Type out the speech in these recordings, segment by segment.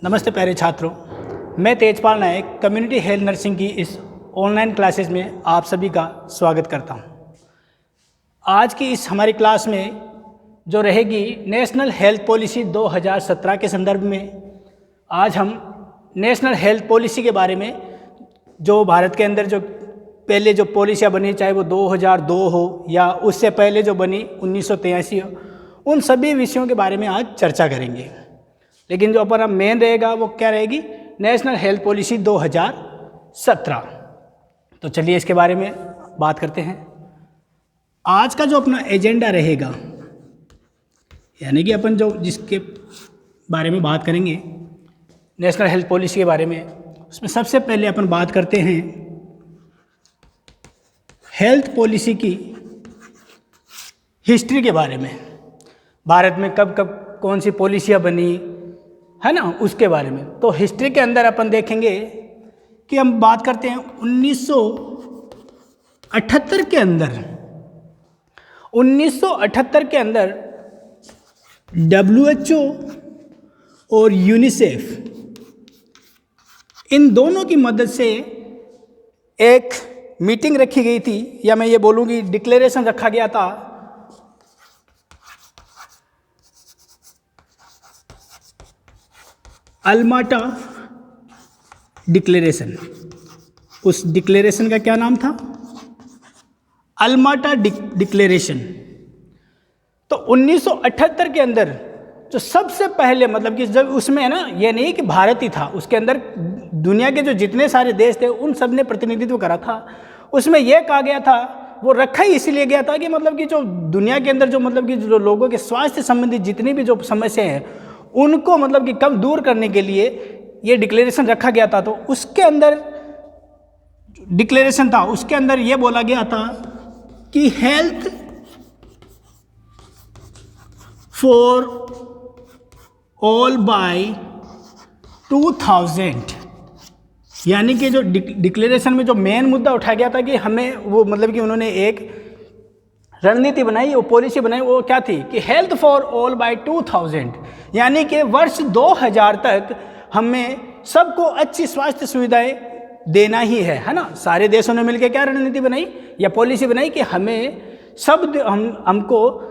नमस्ते प्यारे छात्रों, मैं तेजपाल नायक कम्युनिटी हेल्थ नर्सिंग की इस ऑनलाइन क्लासेस में आप सभी का स्वागत करता हूं। आज की इस हमारी क्लास में जो रहेगी नेशनल हेल्थ पॉलिसी 2017 के संदर्भ में, आज हम नेशनल हेल्थ पॉलिसी के बारे में, जो भारत के अंदर जो पहले जो पॉलिसियाँ बनी, चाहे वो 2002 हो या उससे पहले जो बनी 1983 हो, उन सभी विषयों के बारे में आज चर्चा करेंगे। लेकिन जो अपना मेन रहेगा वो क्या रहेगी, नेशनल हेल्थ पॉलिसी 2017। तो चलिए इसके बारे में बात करते हैं। आज का जो अपना एजेंडा रहेगा, यानी कि अपन जो जिसके बारे में बात करेंगे नेशनल हेल्थ पॉलिसी के बारे में, उसमें सबसे पहले अपन बात करते हैं हेल्थ पॉलिसी की हिस्ट्री के बारे में। भारत में कब कब कौन सी पॉलिसियाँ बनी है ना, उसके बारे में। तो हिस्ट्री के अंदर अपन देखेंगे कि हम बात करते हैं 1978 के अंदर। 1978 के अंदर WHO और यूनिसेफ, इन दोनों की मदद से एक मीटिंग रखी गई थी, या मैं ये बोलूँगी डिक्लेरेशन रखा गया था, अल्माटा डिक्लेरेशन। उस डिक्लेरेशन का क्या नाम था? अल्माटा डिक्लेरेशन। तो 1978 के अंदर जो सबसे पहले, मतलब कि जब उसमें है ना, ये नहीं कि भारत ही था, उसके अंदर दुनिया के जो जितने सारे देश थे उन सब ने प्रतिनिधित्व करा था। उसमें यह कहा गया था, वो रखा ही इसीलिए गया था कि मतलब कि जो दुनिया के अंदर जो मतलब कि जो लोगों के स्वास्थ्य संबंधी जितनी भी जो समस्याएं हैं उनको मतलब कि कम दूर करने के लिए ये डिक्लेरेशन रखा गया था। तो उसके अंदर डिक्लेरेशन था, उसके अंदर ये बोला गया था कि हेल्थ फॉर ऑल बाय 2000, यानी कि जो डिक्लेरेशन में जो मेन मुद्दा उठाया गया था कि हमें वो मतलब कि उन्होंने एक रणनीति बनाई, वो पॉलिसी बनाई, वो क्या थी कि हेल्थ फॉर ऑल बाय 2000, यानी कि वर्ष 2000 तक हमें सबको अच्छी स्वास्थ्य सुविधाएं देना ही है ना। सारे देशों ने मिलकर क्या रणनीति बनाई या पॉलिसी बनाई कि हमें हमको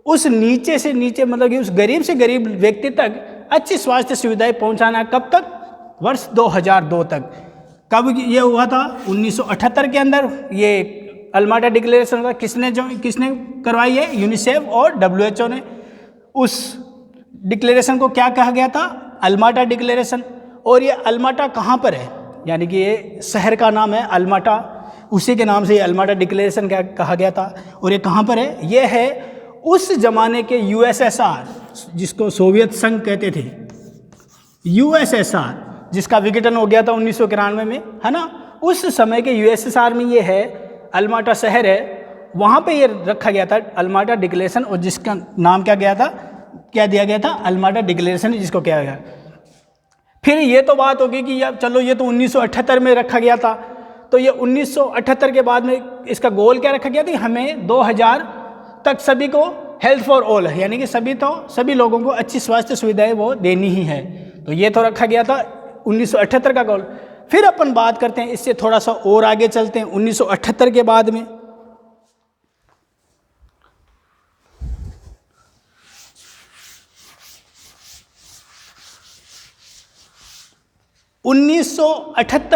उस नीचे से नीचे, मतलब कि उस गरीब से गरीब व्यक्ति तक अच्छी स्वास्थ्य सुविधाएं पहुंचाना। कब तक? वर्ष 2002 तक। कब ये हुआ था? 1978 के अंदर ये अल्माटा डिक्लेरेशन था। किसने करवाई है? यूनिसेफ और WHO ने। उस डिक्लेरेशन को क्या कहा गया था? अल्माटा डिक्लेरेशन। और ये अल्माटा कहाँ पर है? यानी कि ये शहर का नाम है अल्माटा, उसी के नाम से ये अल्माटा डिक्लेरेशन क्या कहा गया था। और ये कहाँ पर है? ये है उस जमाने के USSR, जिसको सोवियत संघ कहते थे, USSR, जिसका विघटन हो गया था 1991 में, है ना। उस समय के USSR में ये है, अल्माटा शहर है, वहाँ पे ये रखा गया था अल्माटा डिक्लेरेशन। और जिसका नाम क्या दिया गया था? अल्माटा डिक्लेरेशन, जिसको क्या गया। फिर ये तो बात होगी कि यार चलो ये तो 1978 में रखा गया था, तो ये 1978 के बाद में इसका गोल क्या रखा गया था? हमें 2000 तक सभी को हेल्थ फॉर ऑल, यानी कि सभी लोगों को अच्छी स्वास्थ्य सुविधाएं वो देनी ही है। तो ये तो रखा गया था 1978 का गोल। फिर अपन बात करते हैं, इससे थोड़ा सा और आगे चलते हैं 1978 के बाद में।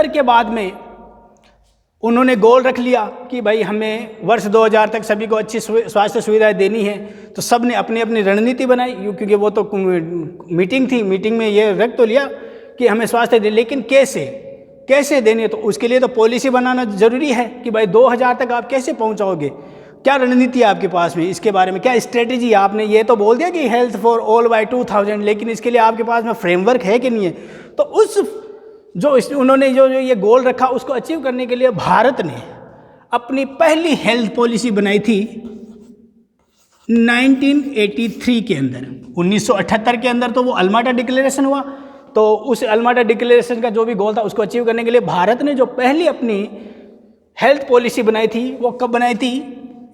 के बाद में उन्होंने गोल रख लिया कि भाई हमें वर्ष 2000 तक सभी को अच्छी स्वास्थ्य सुविधाएं देनी है। तो सब ने अपनी अपनी रणनीति बनाई, क्योंकि वो तो मीटिंग थी, मीटिंग में ये रख तो लिया कि हमें स्वास्थ्य दे, लेकिन कैसे देनी है? तो उसके लिए तो पॉलिसी बनाना जरूरी है कि भाई 2000 तक आप कैसे पहुंचाओगे, क्या रणनीति है आपके पास में, इसके बारे में क्या स्ट्रेटेजी है। आपने ये तो बोल दिया कि हेल्थ फॉर ऑल बाय 2000, लेकिन इसके लिए आपके पास में फ्रेमवर्क है कि नहीं है। तो उस उन्होंने जो ये गोल रखा, उसको अचीव करने के लिए भारत ने अपनी पहली हेल्थ पॉलिसी बनाई थी 1983 के अंदर। 1978 के अंदर तो वो अल्माटा डिक्लेरेशन हुआ। तो उस अल्माटा डिक्लेरेशन का जो भी गोल था उसको अचीव करने के लिए भारत ने जो पहली अपनी हेल्थ पॉलिसी बनाई थी, वो कब बनाई थी?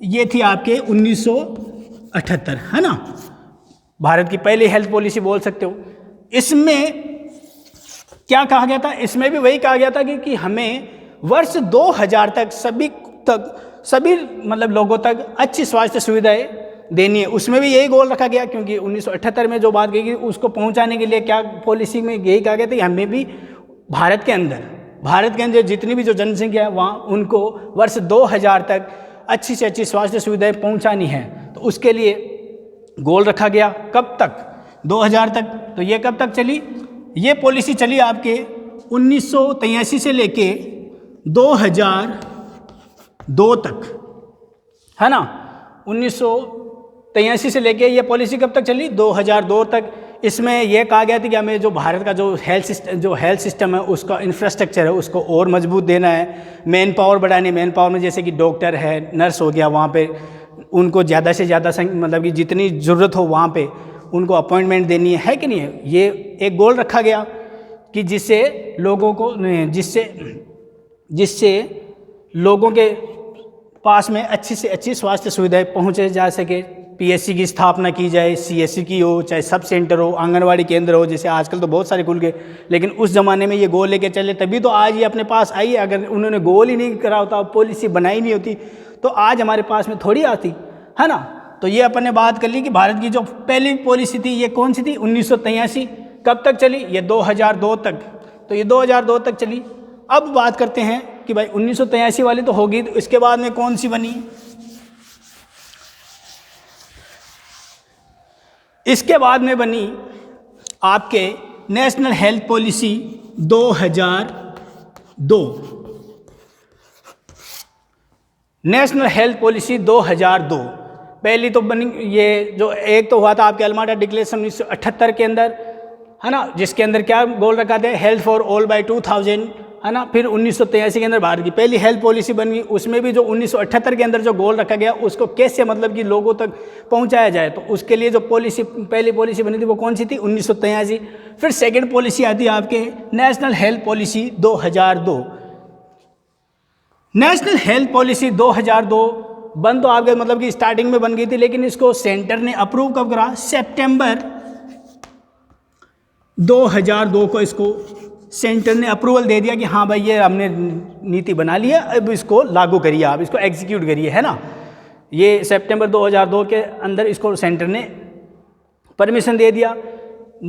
ये थी आपके 1978, है ना, भारत की पहली हेल्थ पॉलिसी बोल सकते हो। इसमें क्या कहा गया था, इसमें भी वही कहा गया था कि हमें वर्ष 2000 तक सभी मतलब लोगों तक अच्छी स्वास्थ्य सुविधाएं देनी है। उसमें भी यही गोल रखा गया, क्योंकि 1978 में जो बात कही गई उसको पहुंचाने के लिए क्या पॉलिसी में यही कहा गया था कि हमें भी भारत के अंदर जितनी भी जो जनसंख्या है वहाँ उनको वर्ष 2000 तक अच्छी से अच्छी स्वास्थ्य सुविधाएं पहुंचानी है। तो उसके लिए गोल रखा गया, कब तक, 2000 तक। तो ये कब तक चली, ये पॉलिसी चली आपके 1983 से लेके 2002 तक, है ना। 1983 से लेके ये पॉलिसी कब तक चली, 2002 तक। इसमें यह कहा गया था कि हमें जो भारत का जो हेल्थ सिस्टम है उसका इंफ्रास्ट्रक्चर है उसको और मजबूत देना है, मैन पावर बढ़ानी। मैन पावर में जैसे कि डॉक्टर है, नर्स हो गया, वहाँ पे उनको ज़्यादा से ज़्यादा मतलब कि जितनी ज़रूरत हो वहाँ पे उनको अपॉइंटमेंट देनी है कि नहीं है। ये एक गोल रखा गया कि जिससे लोगों के पास में अच्छी से अच्छी स्वास्थ्य सुविधाएं पहुँचे जा सके। पीएचसी की स्थापना की जाए, सीएससी की हो, चाहे सब सेंटर हो, आंगनवाड़ी केंद्र हो, जैसे आजकल तो बहुत सारे खुल गए, लेकिन उस ज़माने में ये गोल लेके चले तभी तो आज ये अपने पास आई है। अगर उन्होंने गोल ही नहीं करा होता, पॉलिसी बनाई नहीं होती, तो आज हमारे पास में थोड़ी आती, है ना। तो ये अपन ने बात कर ली कि भारत की जो पहली पॉलिसी थी ये कौन सी थी, 1983। कब तक चली, ये 2002 तक। तो ये 2002 तक चली। अब बात करते हैं कि भाई 1983 वाली तो होगी, तो इसके बाद में कौन सी बनी। इसके बाद में बनी आपके national health policy 2002। National health policy 2002 पहली तो बनी, ये जो एक तो हुआ था आपके अल्माटा डिक्लेरेशन 1978 के अंदर, है ना, जिसके अंदर क्या गोल रखा था, हेल्थ फॉर ऑल बाय 2000, है ना। फिर 1983 के अंदर भारत की पहली हेल्थ पॉलिसी बन गई। उसमें भी जो 1978 के अंदर जो गोल रखा गया उसको कैसे मतलब कि लोगों तक पहुंचाया जाए, तो उसके लिए जो पहली पॉलिसी बनी थी वो कौन सी थी, 1983। फिर सेकंड पॉलिसी आती है आपके national health policy 2002। National health policy 2002 बन तो आपके मतलब कि स्टार्टिंग में बन गई थी, लेकिन इसको सेंटर ने अप्रूव कब करा, सितंबर 2002 को इसको सेंटर ने अप्रूवल दे दिया कि हाँ भाई ये हमने नीति बना ली है, अब इसको लागू करिए, आप इसको एग्जीक्यूट करिए, है ना। ये सितंबर 2002 के अंदर इसको सेंटर ने परमिशन दे दिया।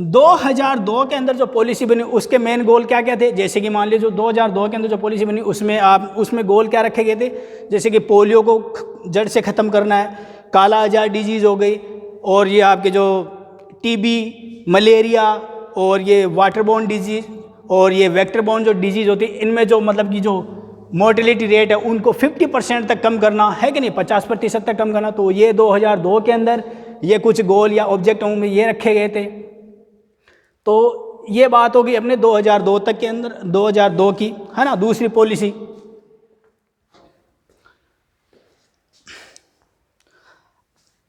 2002 के अंदर जो पॉलिसी बनी उसके मेन गोल क्या क्या थे, जैसे कि मान लीजिए जो 2002 के अंदर जो पॉलिसी बनी उसमें गोल क्या रखे गए थे, जैसे कि पोलियो को जड़ से ख़त्म करना है, काला आजार डिजीज़ हो गई, और ये आपके जो टीबी, मलेरिया और ये वाटरबोर्न डिजीज़ और ये वेक्टरबोर्न जो डिजीज़ होती है, इनमें जो मतलब कि जो मोर्टेलिटी रेट है उनको 50% तक कम करना है कि नहीं, 50% तक कम करना। तो ये 2002 के अंदर ये कुछ गोल या ऑब्जेक्टिव में ये रखे गए थे। तो ये बात होगी अपने 2002 तक के अंदर, 2002 की, है ना, दूसरी पॉलिसी।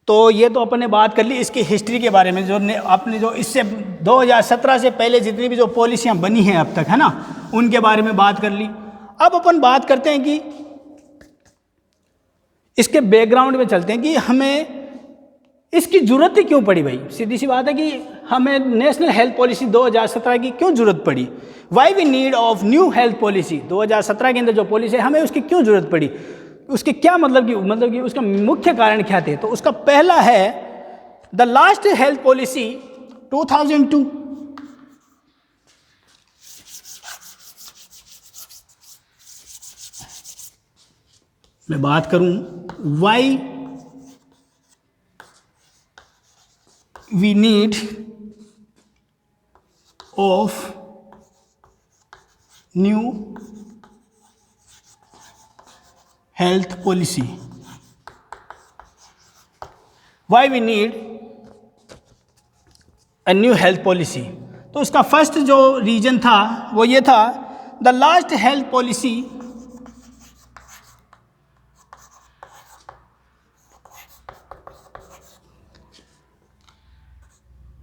तो ये तो अपन ने बात कर ली इसकी हिस्ट्री के बारे में, जो आपने जो इससे 2017 से पहले जितनी भी जो पॉलिसियां बनी हैं अब तक, है ना, उनके बारे में बात कर ली। अब अपन बात करते हैं कि इसके बैकग्राउंड में चलते हैं कि हमें इसकी जरूरत ही क्यों पड़ी। भाई सीधी सी बात है कि हमें नेशनल हेल्थ पॉलिसी 2017 की क्यों जरूरत पड़ी, why we need of new health policy. 2017 के अंदर जो पॉलिसी है हमें उसकी क्यों जरूरत पड़ी, उसके क्या मतलब कि उसका मुख्य कारण क्या थे। तो उसका पहला है द लास्ट हेल्थ पॉलिसी 2002। मैं बात करूं why we need of new health policy, why we need a new health policy. तो उसका फर्स्ट जो रीजन था वो ये था, द लास्ट हेल्थ पॉलिसी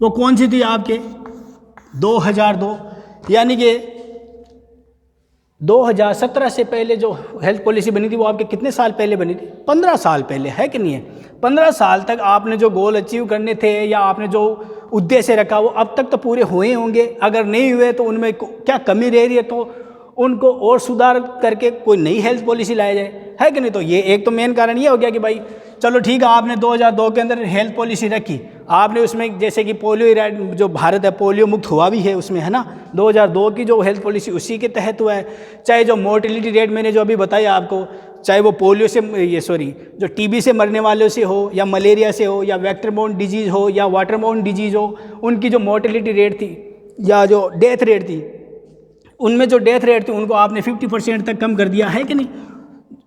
वो कौन सी थी आपके 2002, यानी कि 2017 से पहले जो हेल्थ पॉलिसी बनी थी वो आपके कितने साल पहले बनी थी? 15 साल पहले, है कि नहीं है? 15 साल तक आपने जो गोल अचीव करने थे या आपने जो उद्देश्य रखा वो अब तक तो पूरे हुए होंगे। अगर नहीं हुए तो उनमें क्या कमी रह रही है, तो उनको और सुधार करके कोई नई हेल्थ पॉलिसी लाया जाए, है कि नहीं? तो ये एक तो मेन कारण ये हो गया कि भाई चलो ठीक है, आपने 2002 के अंदर हेल्थ पॉलिसी रखी, आपने उसमें जैसे कि पोलियो इराड जो भारत है पोलियो मुक्त हुआ भी है उसमें, है ना? 2002 की जो हेल्थ पॉलिसी उसी के तहत हुआ है। चाहे जो मोर्टेलिटी रेट मैंने जो अभी बताया आपको, चाहे वो पोलियो से जो टीबी से मरने वालों से हो या मलेरिया से हो या वेक्टर बोर्न डिजीज़ हो या वाटर बोर्न डिजीज़ हो, उनकी जो मोर्टेलिटी रेट थी या जो डेथ रेट थी, उनमें जो डेथ रेट थी उनको आपने 50% तक कम कर दिया, है कि नहीं?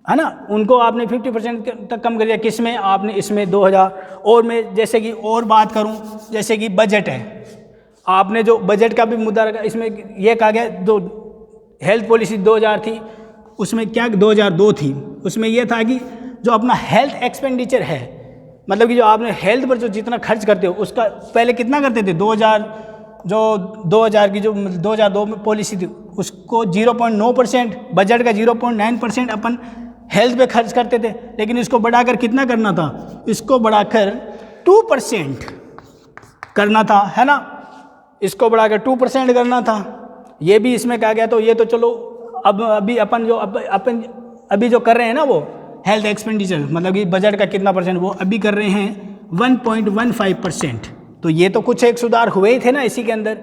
है ना? उनको आपने 50% तक कम कर दिया। किस में? आपने इसमें 2000। और मैं जैसे कि और बात करूं, जैसे कि बजट है, आपने जो बजट का भी मुद्दा रखा, इसमें यह कहा गया जो हेल्थ पॉलिसी 2000 थी उसमें क्या 2002 थी, उसमें यह था कि जो अपना हेल्थ एक्सपेंडिचर है, मतलब कि जो आपने हेल्थ पर जो जितना खर्च करते हो उसका पहले कितना करते थे? 2000 की जो 2002 में पॉलिसी थी उसको 0.9%, बजट का 0.9% अपन हेल्थ पे खर्च करते थे। लेकिन इसको बढ़ाकर कितना करना था? इसको बढ़ाकर 2% करना था, है ना? इसको बढ़ाकर 2% करना था। ये भी इसमें कहा गया। तो ये तो चलो अब अभी अपन अभी जो कर रहे हैं ना वो हेल्थ एक्सपेंडिचर, मतलब कि बजट का कितना परसेंट, वो अभी कर रहे हैं 1.15%। तो ये तो कुछ एक सुधार हुए ही थे ना इसी के अंदर।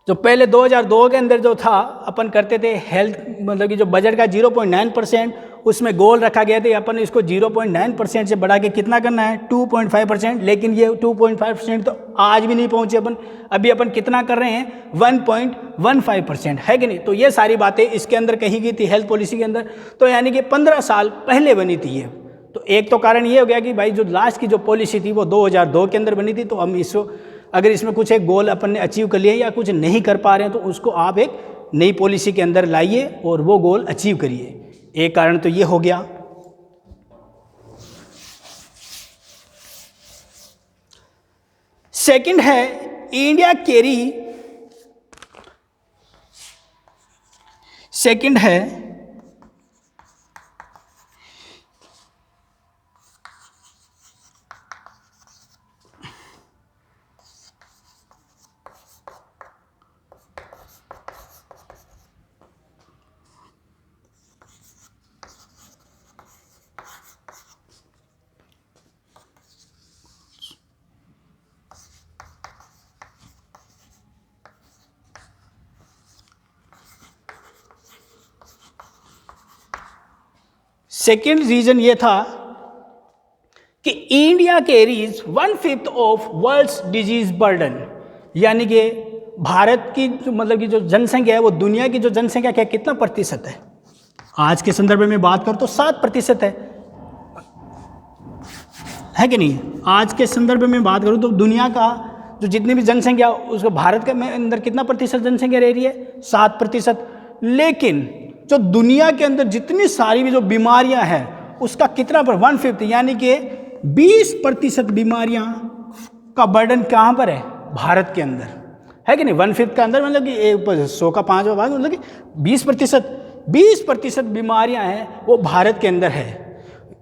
जो पहले 2002 के अंदर जो था अपन करते थे हेल्थ, मतलब कि जो बजट का 0.9%, उसमें गोल रखा गया था अपन इसको 0.9% से बढ़ा के कितना करना है? 2.5%। लेकिन ये 2.5% तो आज भी नहीं पहुंचे अपन। अभी अपन कितना कर रहे हैं? 1.15%, है कि नहीं? तो ये सारी बातें इसके अंदर कही गई थी हेल्थ पॉलिसी के अंदर। तो यानी कि 15 साल पहले बनी थी ये। तो एक तो कारण ये हो गया कि भाई जो लास्ट की जो पॉलिसी थी वो 2002 के अंदर बनी थी। तो हम इसको अगर इसमें कुछ एक गोल अपन ने अचीव कर लिया या कुछ नहीं कर पा रहे हैं तो उसको आप एक नई पॉलिसी के अंदर लाइए और वो गोल अचीव करिए। एक कारण तो ये हो गया। सेकंड है इंडिया कैरी, सेकंड है सेकेंड रीजन ये था कि India carries 1/5 of world's disease burden, यानी कि भारत की मतलब कि जो जनसंख्या है वो दुनिया की जो जनसंख्या का कितना प्रतिशत है? आज के संदर्भ में बात करूं तो 7% है कि नहीं? आज के संदर्भ में बात करूं तो दुनिया का जो जितनी भी जनसंख्या उसको भारत के में अंदर कितना प्रतिशत जनसंख्या रह रही है? 7%। लेकिन जो दुनिया के अंदर जितनी सारी भी जो बीमारियां हैं उसका कितना पर 1/5 यानी कि 20% बीमारियां का बर्डन कहाँ पर है? भारत के अंदर, है कि नहीं? 1/5 का अंदर मतलब कि 100 का 5वां भाग, मतलब कि 20% बीमारियां हैं वो भारत के अंदर है।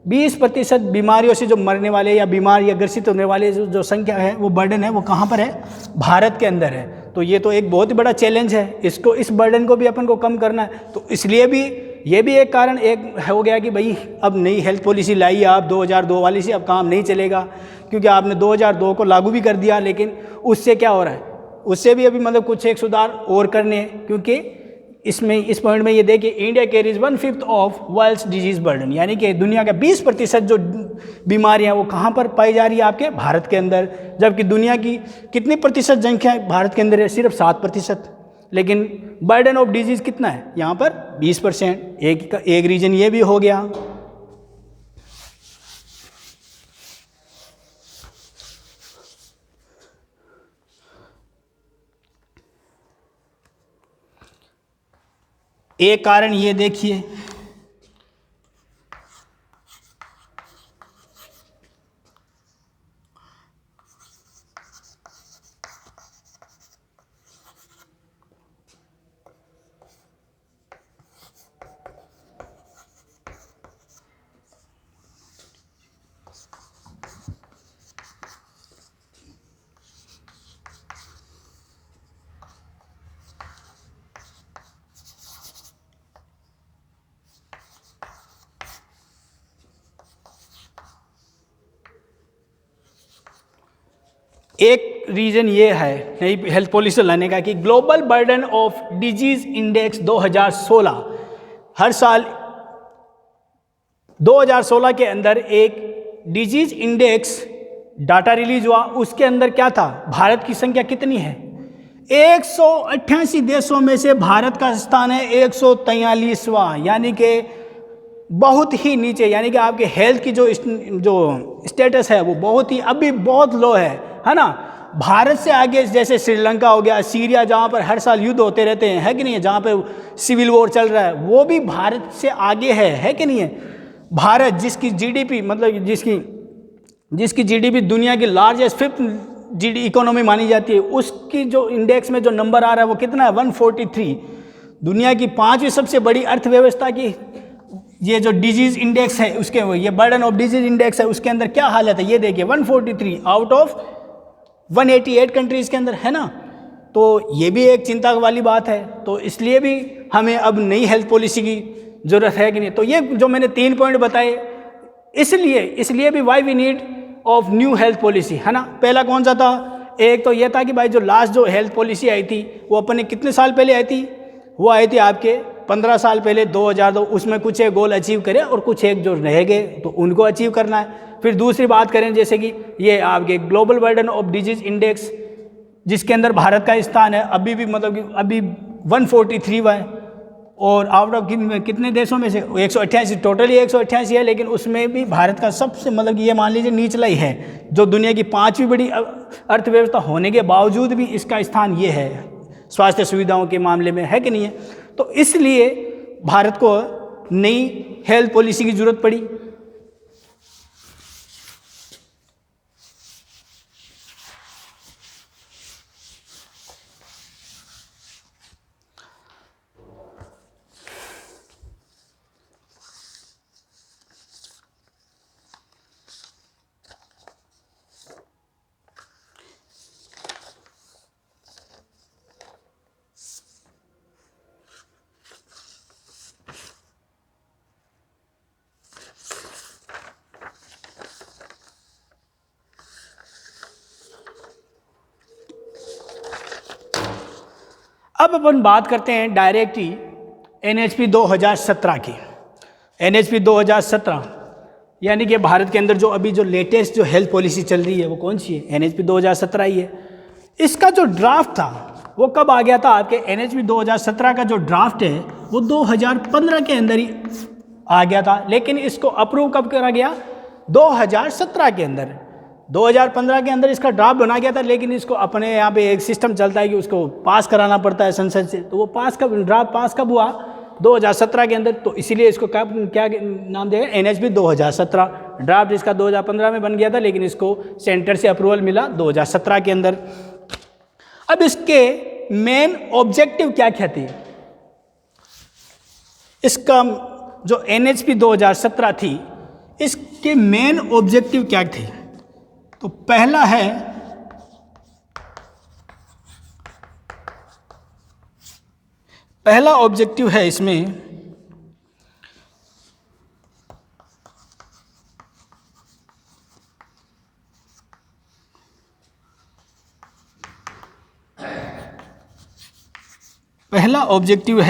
20% बीमारियों से जो मरने वाले या बीमार या ग्रसित होने वाले जो संख्या है वो बर्डन है वो कहाँ पर है? भारत के अंदर है। तो ये तो एक बहुत ही बड़ा चैलेंज है, इसको इस बर्डन को भी अपन को कम करना है। तो इसलिए भी ये भी एक कारण एक हो गया कि भाई अब नई हेल्थ पॉलिसी लाई आप 2002 वाली से, अब काम नहीं चलेगा क्योंकि आपने 2002 को लागू भी कर दिया। लेकिन उससे क्या हो रहा है? उससे भी अभी मतलब कुछ एक सुधार और करने हैं, क्योंकि इसमें इस पॉइंट में ये देखिए India carries 1/5 of world's disease burden, यानी कि दुनिया का 20% जो बीमारियां वो कहाँ पर पाई जा रही है? आपके भारत के अंदर। जबकि दुनिया की कितनी प्रतिशत जनसंख्या भारत के अंदर है? सिर्फ 7%। लेकिन बर्डन ऑफ डिजीज कितना है यहाँ पर? 20%। एक रीजन ये भी हो गया। एक कारण ये देखिए, एक रीज़न ये है नई हेल्थ पॉलिसी लाने का कि global burden of disease index 2016, हर साल 2016 के अंदर एक डिजीज इंडेक्स डाटा रिलीज हुआ। उसके अंदर क्या था, भारत की संख्या कितनी है, 188 देशों में से भारत का स्थान है 143वां, यानी कि बहुत ही नीचे, यानी कि आपके हेल्थ की जो स्टेटस है वो बहुत ही अभी बहुत लो है ना। भारत से आगे जैसे श्रीलंका हो गया, सीरिया, जहाँ पर हर साल युद्ध होते रहते हैं, है कि नहीं है, जहाँ पे सिविल वॉर चल रहा है, वो भी भारत से आगे है कि नहीं है। भारत जिसकी जीडीपी मतलब जिसकी जीडीपी दुनिया की लार्जेस्ट 5th इकोनॉमी मानी जाती है, उसकी जो इंडेक्स में जो नंबर आ रहा है वो कितना है, 143। दुनिया की 5वीं सबसे बड़ी अर्थव्यवस्था की ये जो डिजीज इंडेक्स है उसके ये बर्डन ऑफ डिजीज इंडेक्स है उसके अंदर क्या हालत है, ये देखिए 143 आउट ऑफ 188 कंट्रीज़ के अंदर, है ना। तो ये भी एक चिंता वाली बात है। तो इसलिए भी हमें अब नई हेल्थ पॉलिसी की ज़रूरत है कि नहीं। तो ये जो मैंने 3 पॉइंट बताए, इसलिए भी why we need of new health policy, है ना। पहला कौन सा था, एक तो ये था कि भाई जो लास्ट जो हेल्थ पॉलिसी आई थी वो अपने कितने साल पहले आई थी, वो आई थी आपके 15 साल पहले 2002। उसमें कुछ एक गोल अचीव करें और कुछ एक जो रह गए तो उनको अचीव करना है। फिर दूसरी बात करें जैसे कि ये आपके global burden of disease index जिसके अंदर भारत का स्थान है अभी भी मतलब कि अभी 143 है, और आउट ऑफ कितने देशों में से 188, टोटली 188 है, लेकिन उसमें भी भारत का सबसे मतलब ये मान लीजिए निचला ही है, जो दुनिया की 5वीं बड़ी अर्थव्यवस्था होने के बावजूद भी इसका स्थान ये है स्वास्थ्य सुविधाओं के मामले में, है कि नहीं है। तो इसलिए भारत को नई हेल्थ पॉलिसी की जरूरत पड़ी। अब अपन बात करते हैं डायरेक्टली NHP 2017 की। NHP 2017 यानी कि भारत के अंदर जो अभी जो लेटेस्ट जो हेल्थ पॉलिसी चल रही है वो कौन सी है, NHP 2017 ही है। इसका जो ड्राफ्ट था वो कब आ गया था, आपके NHP 2017 का जो ड्राफ्ट है वो 2015 के अंदर ही आ गया था, लेकिन इसको अप्रूव कब करा गया, 2017 के अंदर। 2015 के अंदर इसका ड्राफ्ट बना गया था, लेकिन इसको अपने यहाँ पे एक सिस्टम चलता है कि उसको पास कराना पड़ता है संसद से। तो वो ड्राफ्ट पास कब हुआ, 2017 के अंदर। तो इसीलिए इसको क्या नाम दिया, NHP 2017। ड्राफ्ट इसका 2015 में बन गया था, लेकिन इसको सेंटर से अप्रूवल मिला 2017 के अंदर। अब इसके मेन ऑब्जेक्टिव क्या क्या थे, इसका जो NHP 2017 थी इसके मेन ऑब्जेक्टिव क्या थे। तो पहला ऑब्जेक्टिव है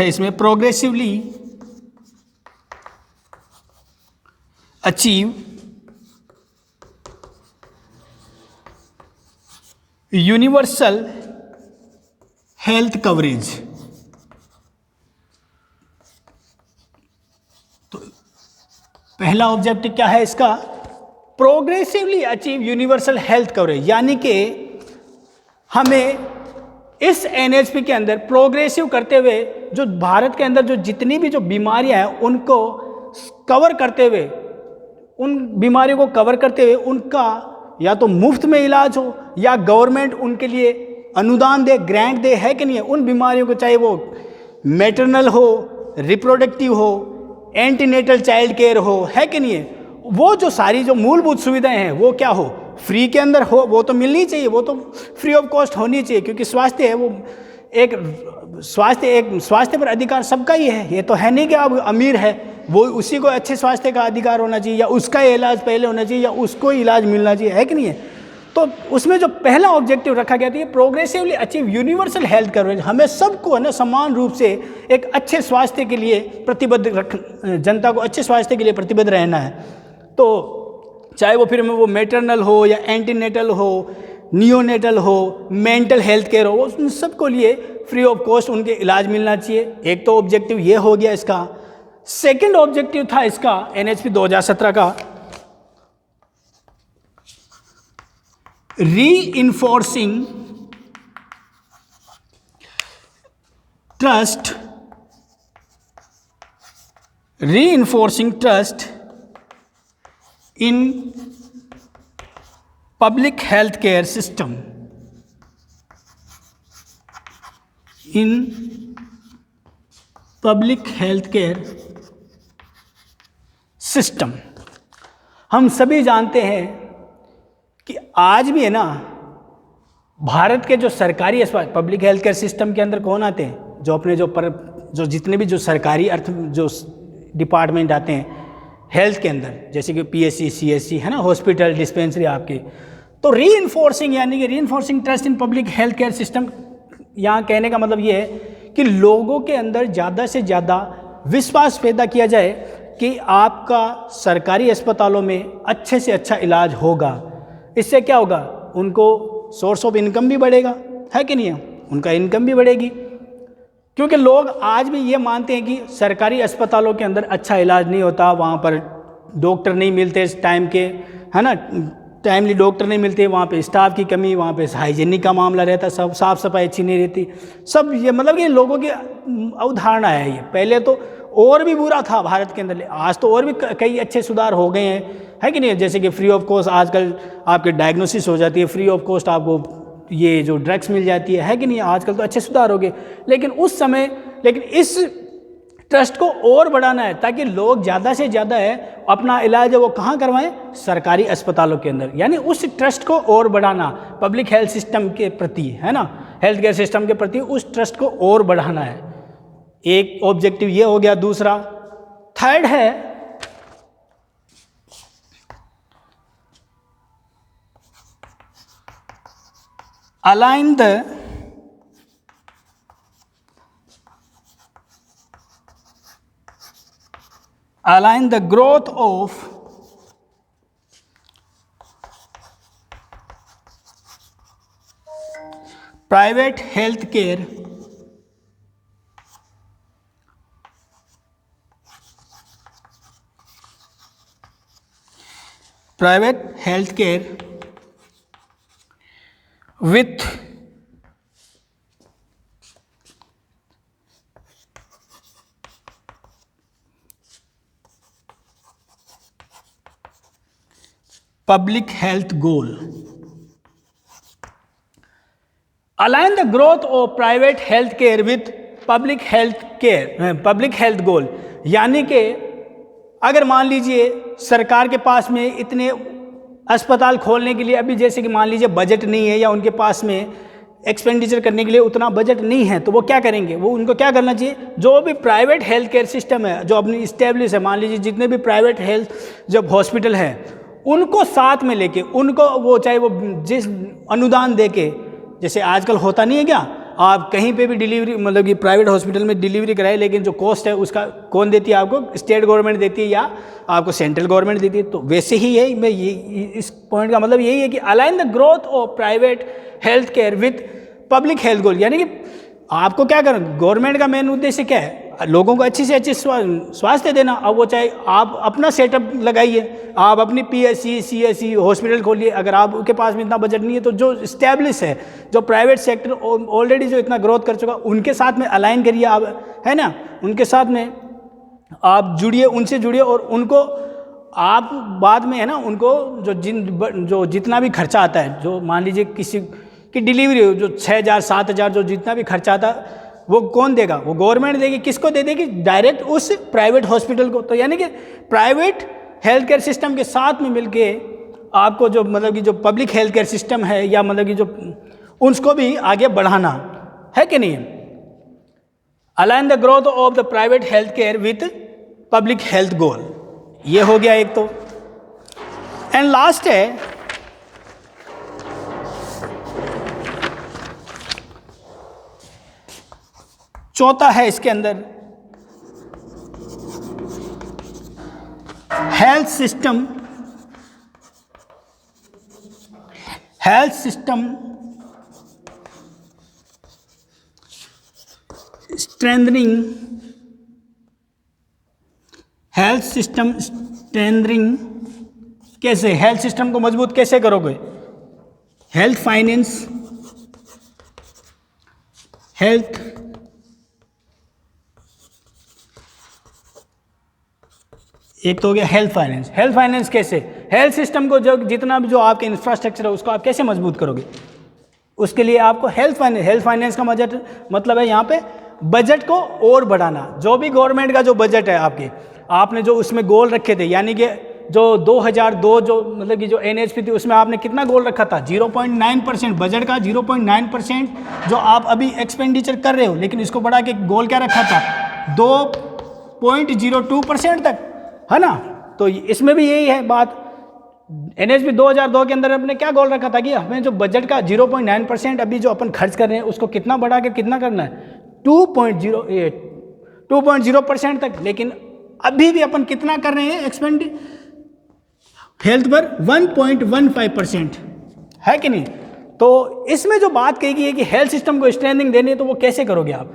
इसमें progressively achieve universal health coverage. तो पहला ऑब्जेक्टिव क्या है इसका, progressively achieve universal health coverage, यानी कि हमें इस NHP के अंदर प्रोग्रेसिव करते हुए जो भारत के अंदर जो जितनी भी जो बीमारियां हैं उनको कवर करते हुए, उन बीमारियों को कवर करते हुए उनका या तो मुफ्त में इलाज हो या गवर्नमेंट उनके लिए अनुदान दे, ग्रांट दे, है कि नहीं है। उन बीमारियों को चाहे वो मैटरनल हो, रिप्रोडक्टिव हो, एंटीनेटल चाइल्ड केयर हो, है कि नहीं है, वो जो सारी जो मूलभूत सुविधाएं हैं वो क्या हो, फ्री के अंदर हो, वो तो मिलनी चाहिए, वो तो फ्री ऑफ कॉस्ट होनी चाहिए, क्योंकि स्वास्थ्य है वो एक स्वास्थ्य पर अधिकार सबका ही है। ये तो है नहीं कि अब अमीर है वो उसी को अच्छे स्वास्थ्य का अधिकार होना चाहिए या उसका इलाज पहले होना चाहिए या उसको इलाज मिलना चाहिए, है कि नहीं है। तो उसमें जो पहला ऑब्जेक्टिव रखा गया था ये progressively achieve universal health coverage, हमें सबको है ना समान रूप से एक अच्छे स्वास्थ्य के लिए प्रतिबद्ध जनता को अच्छे स्वास्थ्य के लिए प्रतिबद्ध रहना है। तो चाहे वो फिर में वो मैटरनल हो या एंटीनेटल हो, नियोनेटल हो, मेंटल हेल्थ केयर हो, उन सबको लिए फ्री ऑफ कॉस्ट उनके इलाज मिलना चाहिए। एक तो ऑब्जेक्टिव ये हो गया इसका। सेकंड ऑब्जेक्टिव था इसका NHP 2017 का reinforcing trust in public healthcare system, in public healthcare system। हम सभी जानते हैं कि आज भी है ना भारत के जो सरकारी अस्पताल पब्लिक हेल्थ केयर सिस्टम के अंदर कौन आते हैं, जो अपने जो जितने भी जो सरकारी जो डिपार्टमेंट आते हैं हेल्थ के अंदर, जैसे कि PSC CSC है ना, हॉस्पिटल डिस्पेंसरी आपके। तो रीइंफोर्सिंग यानी कि reinforcing trust in public health care system, यहाँ कहने का मतलब ये है कि लोगों के अंदर ज़्यादा से ज़्यादा विश्वास पैदा किया जाए कि आपका सरकारी अस्पतालों में अच्छे से अच्छा इलाज होगा। इससे क्या होगा, उनको सोर्स ऑफ इनकम भी बढ़ेगा, है कि नहीं है, उनका इनकम भी बढ़ेगी। क्योंकि लोग आज भी ये मानते हैं कि सरकारी अस्पतालों के अंदर अच्छा इलाज नहीं होता, वहाँ पर डॉक्टर नहीं मिलते इस टाइम के, है ना, टाइमली डॉक्टर नहीं मिलते, वहाँ पे स्टाफ की कमी, वहाँ पे हाइजीनिक का मामला रहता, सब साफ़ सफाई अच्छी नहीं रहती, सब ये मतलब कि लोगों की अवधारणा है ये। पहले तो और भी बुरा था भारत के अंदर, आज तो और भी कई अच्छे सुधार हो गए हैं, है कि नहीं। जैसे कि फ्री ऑफ कॉस्ट आजकल आपके डायग्नोसिस हो जाती है, फ्री ऑफ कॉस्ट आपको ये जो ड्रग्स मिल जाती है कि नहीं, आजकल तो अच्छे सुधार हो गए। लेकिन उस समय इस ट्रस्ट को और बढ़ाना है ताकि लोग ज़्यादा से ज़्यादा है अपना इलाज है वो कहाँ करवाएं, सरकारी अस्पतालों के अंदर। यानी उस ट्रस्ट को और बढ़ाना, पब्लिक हेल्थ सिस्टम के प्रति, है ना, हेल्थ केयर सिस्टम के प्रति उस ट्रस्ट को और बढ़ाना है। एक ऑब्जेक्टिव ये हो गया। दूसरा, थर्ड है align the growth of private healthcare with public health goal। Align the growth of private health care with public health goal। यानी कि अगर मान लीजिए सरकार के पास में इतने अस्पताल खोलने के लिए अभी जैसे कि मान लीजिए बजट नहीं है या उनके पास में एक्सपेंडिचर करने के लिए उतना बजट नहीं है, तो वो क्या करेंगे, वो उनको क्या करना चाहिए, जो भी प्राइवेट हेल्थ केयर सिस्टम है जो अपनी इस्टेब्लिश है, मान लीजिए जितने भी प्राइवेट हेल्थ जब हॉस्पिटल है उनको साथ में लेके उनको वो चाहे वो जिस अनुदान दे के, जैसे आजकल होता नहीं है क्या, आप कहीं पे भी डिलीवरी मतलब कि प्राइवेट हॉस्पिटल में डिलीवरी कराए, लेकिन जो कॉस्ट है उसका कौन देती है आपको, स्टेट गवर्नमेंट देती है या आपको सेंट्रल गवर्नमेंट देती है। तो वैसे ही है, मैं ये इस पॉइंट का मतलब यही है कि align the growth of private health care with public health goal. यानी कि आपको क्या करना, गवर्नमेंट का मेन उद्देश्य क्या है, लोगों को अच्छी से अच्छी स्वास्थ्य देना। अब वो चाहे आप अपना सेटअप लगाइए, आप अपनी PSC CSC हॉस्पिटल खोलिए, अगर आपके पास में इतना बजट नहीं है तो जो इस्टेब्लिश है, जो प्राइवेट सेक्टर ऑलरेडी जो इतना ग्रोथ कर चुका, उनके साथ में अलाइन करिए आप, है ना, उनके साथ में आप जुड़िए, उनसे जुड़िए और उनको आप बाद में है ना उनको जो जितना भी खर्चा आता है, जो मान लीजिए किसी की डिलीवरी हो, जो 6,000 7,000 जो जितना भी खर्चा आता है वो कौन देगा, वो गवर्नमेंट देगी। किसको दे देगी, डायरेक्ट उस प्राइवेट हॉस्पिटल को। तो यानी कि प्राइवेट हेल्थ केयर सिस्टम के साथ में मिलके आपको जो मतलब कि जो पब्लिक हेल्थ केयर सिस्टम है या मतलब कि जो उसको भी आगे बढ़ाना है कि नहीं। Align the growth of the private health care with public health goal, ये हो गया एक तो। एंड लास्ट है चौथा है इसके अंदर health system strengthening, health system strengthening कैसे, हेल्थ सिस्टम को मजबूत कैसे करोगे? हेल्थ फाइनेंस, हेल्थ एक तो हो गया हेल्थ फाइनेंस। हेल्थ फाइनेंस कैसे? हेल्थ सिस्टम को जो जितना भी जो आपके इंफ्रास्ट्रक्चर है उसको आप कैसे मजबूत करोगे? उसके लिए आपको हेल्थ फाइनेंस का मतलब है यहाँ पे बजट को और बढ़ाना। जो भी गवर्नमेंट का जो बजट है आपने जो उसमें गोल रखे थे, यानी कि जो 2002 जो मतलब कि जो NHP थी उसमें आपने कितना गोल रखा था? 0.9% बजट का 0.9% जो आप अभी एक्सपेंडिचर कर रहे हो, लेकिन इसको बढ़ा के गोल क्या रखा था? 2.02% तक, है ना? तो इसमें भी यही है बात। NHP 2002 के अंदर अपने क्या गोल रखा था कि हमें जो बजट का 0.9% अभी जो अपन खर्च कर रहे हैं उसको कितना बढ़ा के कितना करना है? 2.0% तक। लेकिन अभी भी अपन कितना कर रहे हैं एक्सपेंड हेल्थ पर? 1.15%, है कि नहीं? तो इसमें जो बात कही गई है कि हेल्थ सिस्टम को स्ट्रेंथनिंग देनी है, तो वो कैसे करोगे आप?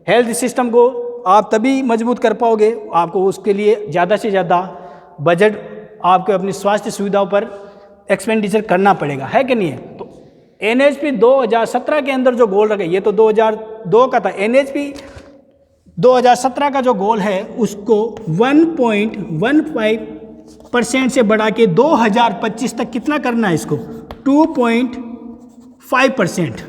हेल्थ सिस्टम को आप तभी मजबूत कर पाओगे, आपको उसके लिए ज़्यादा से ज़्यादा बजट आपको अपनी स्वास्थ्य सुविधाओं पर एक्सपेंडिचर करना पड़ेगा, है कि नहीं है? तो NHP 2017 के अंदर जो गोल रखे, ये तो 2002 का था। NHP 2017 का जो गोल है उसको 1.15% से बढ़ा के 2025 तक कितना करना है इसको? 2.5%,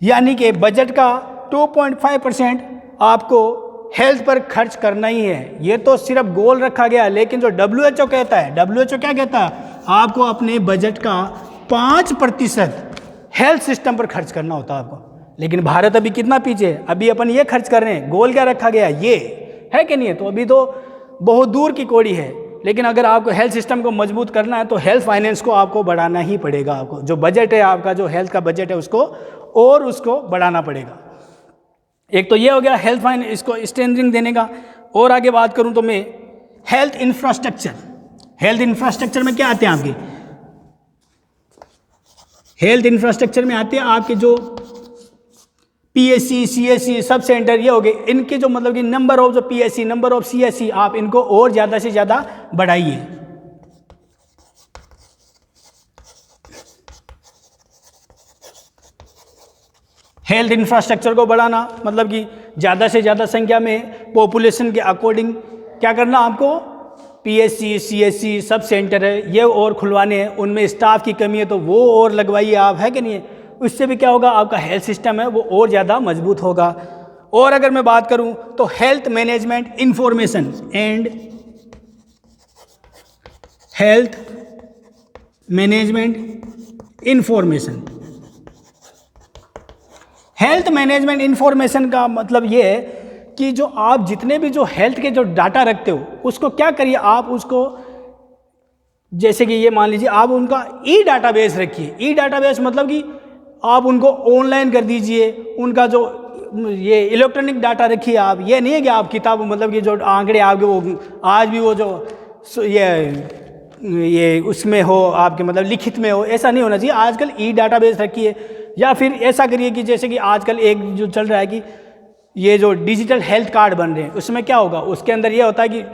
यानी कि बजट का 2.5% आपको हेल्थ पर खर्च करना ही है। ये तो सिर्फ गोल रखा गया, लेकिन जो WHO कहता है, WHO क्या कहता है? आपको अपने बजट का 5% हेल्थ सिस्टम पर खर्च करना होता है आपको। लेकिन भारत अभी कितना पीछे है? अभी अपन ये खर्च कर रहे हैं। गोल क्या रखा गया? ये, है कि नहीं है? तो अभी तो बहुत दूर की कौड़ी है। लेकिन अगर आपको हेल्थ सिस्टम को मजबूत करना है तो हेल्थ फाइनेंस को आपको बढ़ाना ही पड़ेगा। आपको जो बजट है आपका, जो हेल्थ का बजट है उसको बढ़ाना पड़ेगा। एक तो ये हो गया हेल्थ फाइनेंस, इसको स्ट्रेंथनिंग देने का। और आगे बात करूं तो मैं हेल्थ इंफ्रास्ट्रक्चर में क्या आते हैं आपके? हेल्थ इंफ्रास्ट्रक्चर में आते हैं आपके जो PSC, CSC, सब सेंटर, ये हो गए। इनके जो मतलब कि नंबर ऑफ जो PSC, नंबर ऑफ CSC, आप इनको और ज़्यादा से ज़्यादा बढ़ाइए। हेल्थ इंफ्रास्ट्रक्चर को बढ़ाना मतलब कि ज़्यादा से ज़्यादा संख्या में पॉपुलेशन के अकॉर्डिंग क्या करना आपको? PSC, CSC, सब सेंटर है ये और खुलवाने हैं। उनमें स्टाफ की कमी है तो वो और लगवाइए आप, है कि नहीं है? उससे भी क्या होगा? आपका हेल्थ सिस्टम है वो और ज़्यादा मजबूत होगा। और अगर मैं बात करूं तो health management information and health management information का मतलब ये है कि जो आप जितने भी जो हेल्थ के जो डाटा रखते हो उसको क्या करिए, आप उसको जैसे कि ये मान लीजिए आप उनका डाटाबेस रखिए। डाटाबेस मतलब कि आप उनको ऑनलाइन कर दीजिए। उनका जो ये इलेक्ट्रॉनिक डाटा रखिए आप। ये नहीं है कि आप किताब मतलब कि जो आंकड़े आपके वो आज भी वो जो ये उसमें हो आपके मतलब लिखित में हो, ऐसा नहीं होना चाहिए। आजकल डाटाबेस रखिए। या फिर ऐसा करिए कि जैसे कि आजकल एक जो चल रहा है कि ये जो डिजिटल हेल्थ कार्ड बन रहे हैं, उसमें क्या होगा? उसके अंदर ये होता है कि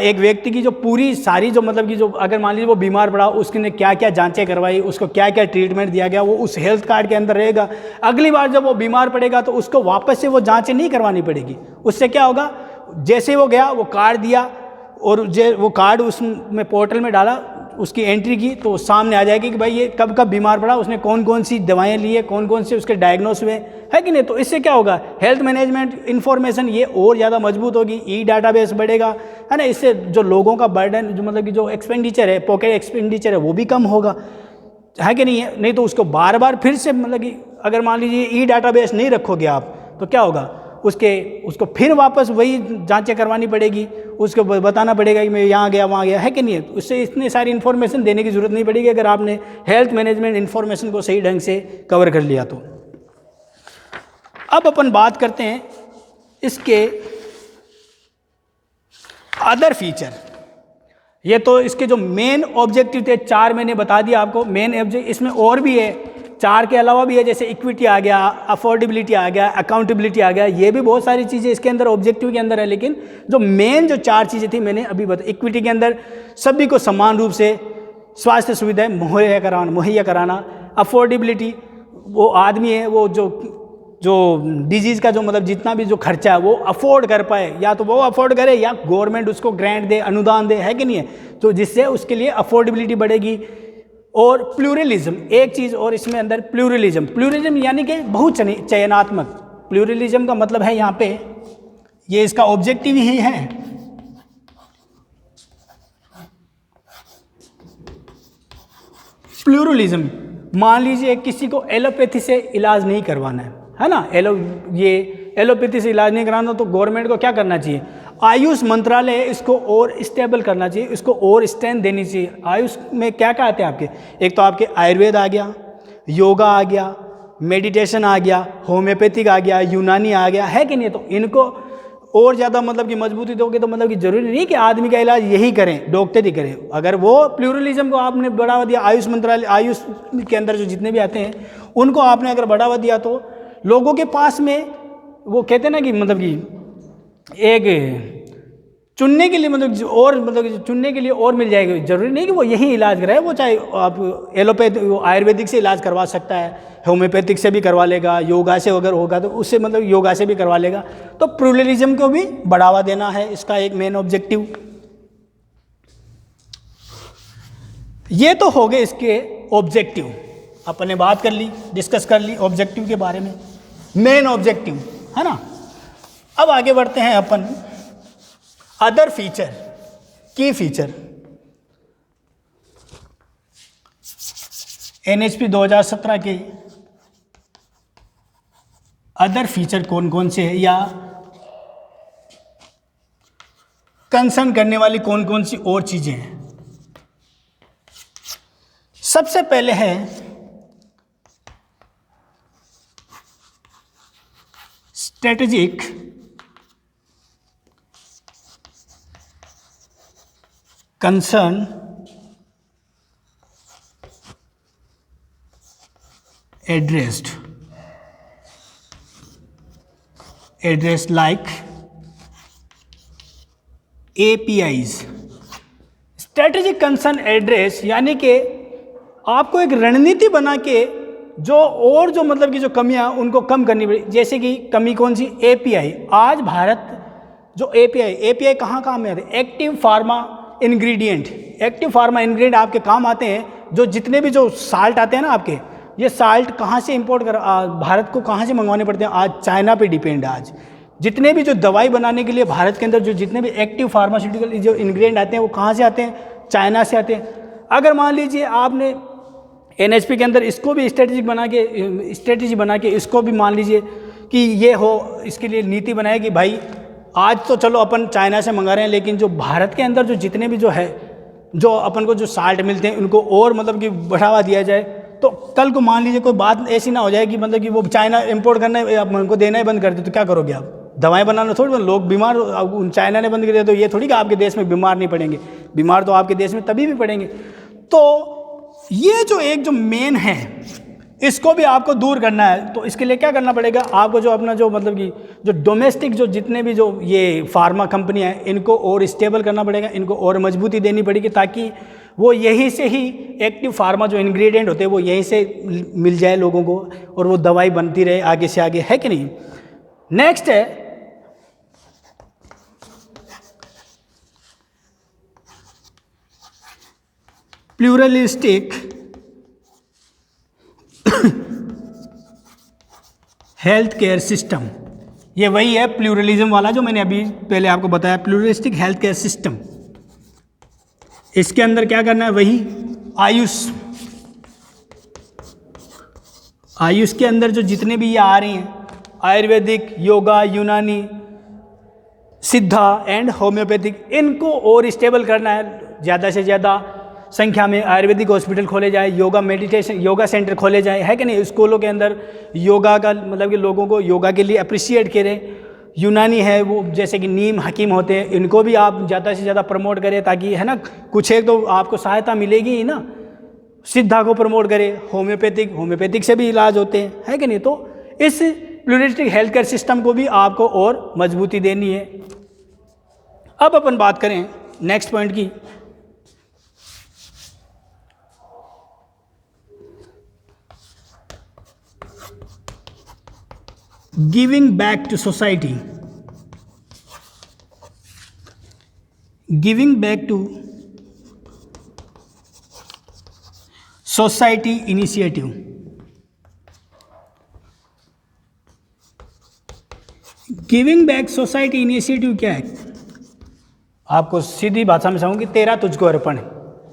एक व्यक्ति की जो पूरी सारी जो मतलब कि जो अगर मान लीजिए वो बीमार पड़ा, उसने क्या क्या जांचें करवाई, उसको क्या क्या ट्रीटमेंट दिया गया, वो उस हेल्थ कार्ड के अंदर रहेगा। अगली बार जब वो बीमार पड़ेगा तो उसको वापस से वो जांचें नहीं करवानी पड़ेगी। उससे क्या होगा? जैसे वो गया, वो कार्ड दिया और वो कार्ड उसमें पोर्टल में डाला, उसकी एंट्री की तो सामने आ जाएगी कि भाई ये कब कब बीमार पड़ा, उसने कौन कौन सी दवाएं ली है, कौन कौन से उसके डायग्नोस हुए, है कि नहीं? तो इससे क्या होगा? हेल्थ मैनेजमेंट इंफॉर्मेशन ये और ज़्यादा मजबूत होगी। डाटाबेस बढ़ेगा, है ना? इससे जो लोगों का बर्डन जो मतलब कि जो एक्सपेंडिचर है, पॉकेट एक्सपेंडिचर है, वो भी कम होगा, है कि नहीं है? नहीं तो उसको बार बार फिर से मतलब कि अगर मान लीजिए डाटाबेस नहीं रखोगे आप तो क्या होगा? उसको फिर वापस वही जांचें करवानी पड़ेगी, उसको बताना पड़ेगा कि मैं यहाँ गया वहाँ गया, है कि नहीं है? तो उससे इतनी सारी इन्फॉर्मेशन देने की ज़रूरत नहीं पड़ेगी अगर आपने हेल्थ मैनेजमेंट इन्फॉर्मेशन को सही ढंग से कवर कर लिया तो। अब अपन बात करते हैं इसके अदर फीचर, ये तो इसके जो मेन ऑब्जेक्टिव थे 4 मैंने बता दिया आपको मेन ऑब्जेक्ट, इसमें और भी है 4 के अलावा भी है, जैसे इक्विटी आ गया, अफोर्डेबिलिटी आ गया, अकाउंटेबिलिटी आ गया, ये भी बहुत सारी चीज़ें इसके अंदर ऑब्जेक्टिव के अंदर है। लेकिन जो मेन जो 4 चीज़ें थी मैंने अभी बता, इक्विटी के अंदर सभी को समान रूप से स्वास्थ्य सुविधाएं मुहैया कराना, अफोर्डेबिलिटी वो आदमी है वो जो डिजीज़ का जो मतलब जितना भी जो खर्चा है वो अफोर्ड कर पाए, या तो वो अफोर्ड करे या गवर्नमेंट उसको ग्रांट दे, अनुदान दे, है कि नहीं है, तो जिससे उसके लिए अफोर्डेबिलिटी बढ़ेगी। और प्लूरलिज्म एक चीज़ और इसमें अंदर प्लूरलिज्म यानी कि बहुत चयनात्मक। प्लूरलिज्म का मतलब है यहाँ पे ये इसका ऑब्जेक्टिव ही है प्लूरलिज्म। मान लीजिए किसी को एलोपैथी से इलाज नहीं करवाना है ना, एलोपैथी से इलाज नहीं कराना, तो गवर्नमेंट को क्या करना चाहिए, आयुष मंत्रालय इसको और स्टेबल करना चाहिए, इसको और स्ट्रेंथ देनी चाहिए। आयुष में क्या क्या आते हैं आपके, एक तो आपके आयुर्वेद आ गया, योगा आ गया, मेडिटेशन आ गया, होम्योपैथिक आ गया, यूनानी आ गया, है कि नहीं। तो इनको और ज़्यादा मतलब कि मजबूती दोगे तो मतलब कि जरूरी नहीं कि आदमी का इलाज यही करें, डॉक्टर ही करें। अगर वो प्लूरलिज्म को आपने बढ़ावा दिया, आयुष मंत्रालय, आयुष के अंदर जो जितने भी आते हैं उनको आपने अगर बढ़ावा दिया तो लोगों के पास में वो कहते हैं ना कि मतलब कि एक चुनने के लिए चुनने के लिए और मिल जाएगी। जरूरी नहीं कि वो यही इलाज कराए, वो चाहे आप एलोपैथी आयुर्वेदिक से इलाज करवा सकता है, होम्योपैथिक से भी करवा लेगा, योगा से अगर होगा तो उससे मतलब योगा से भी करवा लेगा। तो प्लूरलिज्म को भी बढ़ावा देना है इसका एक मेन ऑब्जेक्टिव। ये तो हो गए इसके ऑब्जेक्टिव, अपन ने बात कर ली, डिस्कस कर ली ऑब्जेक्टिव के बारे में, मेन ऑब्जेक्टिव है ना। अब आगे बढ़ते हैं अपन अदर फीचर, की फीचर। एनएचपी 2017 के अदर फीचर कौन कौन से हैं या कंसर्न करने वाली कौन कौन सी और चीजें हैं। सबसे पहले है strategic concern addressed like APIs। Strategic concern address यानी कि आपको एक रणनीति बना के जो और जो मतलब कि जो कमियां उनको कम करनी पड़ी। जैसे कि कमी कौन सी, API। आज भारत जो API कहाँ काम में आते हैं, active pharma ingredient. Active pharma ingredient आपके काम आते हैं। जो जितने भी जो साल्ट आते हैं ना आपके, ये साल्ट कहाँ से इंपोर्ट कर भारत को कहाँ से मंगवाने पड़ते हैं, आज चाइना पे डिपेंड है। आज जितने भी जो दवाई बनाने के लिए भारत के अंदर जो जितने भी एक्टिव फार्मास्यूटिकल जो इंग्रेडिएंट आते हैं वो कहाँ से आते हैं, चाइना से आते हैं। अगर मान लीजिए आपने NHP के अंदर इसको भी स्ट्रेटेजी बना के इसको भी मान लीजिए कि ये हो, इसके लिए नीति बनाए कि भाई आज तो चलो अपन चाइना से मंगा रहे हैं, लेकिन जो भारत के अंदर जो जितने भी जो है जो अपन को जो साल्ट मिलते हैं उनको और मतलब कि बढ़ावा दिया जाए। तो कल को मान लीजिए कोई बात ऐसी ना हो जाए कि मतलब कि वो चाइना इंपोर्ट करना आप उनको देना ही बंद कर दे, तो क्या करोगे आप, दवाएं बनाना थोड़ी, लोग बीमार, चाइना ने बंद कर दिया तो ये थोड़ी कि आपके देश में बीमार नहीं पड़ेंगे, बीमार तो आपके देश में तभी भी पड़ेंगे। तो ये जो एक जो मेन है इसको भी आपको दूर करना है। तो इसके लिए क्या करना पड़ेगा आपको, जो अपना जो मतलब कि जो डोमेस्टिक जो जितने भी जो ये फार्मा कंपनियां हैं इनको और स्टेबल करना पड़ेगा, इनको और मजबूती देनी पड़ेगी, ताकि वो यहीं से ही एक्टिव फार्मा जो इंग्रेडिएंट होते हैं वो यहीं से मिल जाए लोगों को और वो दवाई बनती रहे आगे से आगे, है कि नहीं। नेक्स्ट है प्लूरलिस्टिक हेल्थ केयर सिस्टम। ये वही है प्लूरलिज्म वाला जो मैंने अभी पहले आपको बताया, प्लूरलिस्टिक हेल्थ केयर सिस्टम। इसके अंदर क्या करना है, वही आयुष के अंदर जो जितने भी ये आ रही हैं, आयुर्वेदिक, योगा, यूनानी, सिद्धा एंड होम्योपैथिक, इनको और स्टेबल करना है। ज़्यादा से ज़्यादा संख्या में आयुर्वेदिक हॉस्पिटल खोले जाए, योगा मेडिटेशन योगा सेंटर खोले जाए, है कि नहीं। स्कूलों के अंदर योगा का मतलब कि लोगों को योगा के लिए अप्रिशिएट करें, यूनानी है, वो जैसे कि नीम हकीम होते हैं, इनको भी आप ज़्यादा से ज़्यादा प्रमोट करें, ताकि है ना कुछ एक तो आपको सहायता मिलेगी ही ना। सिद्धा को प्रमोट करें, होम्योपैथिक से भी इलाज होते हैं, है कि नहीं। तो इस प्लूरिस्टिक हेल्थ केयर सिस्टम को भी आपको और मजबूती देनी है। अब अपन बात करें नेक्स्ट पॉइंट की। Giving back to society. Giving back to society initiative. Giving back society initiative क्या है? आपको सीधी भाषा में समझूंगी, तेरा तुझको अर्पण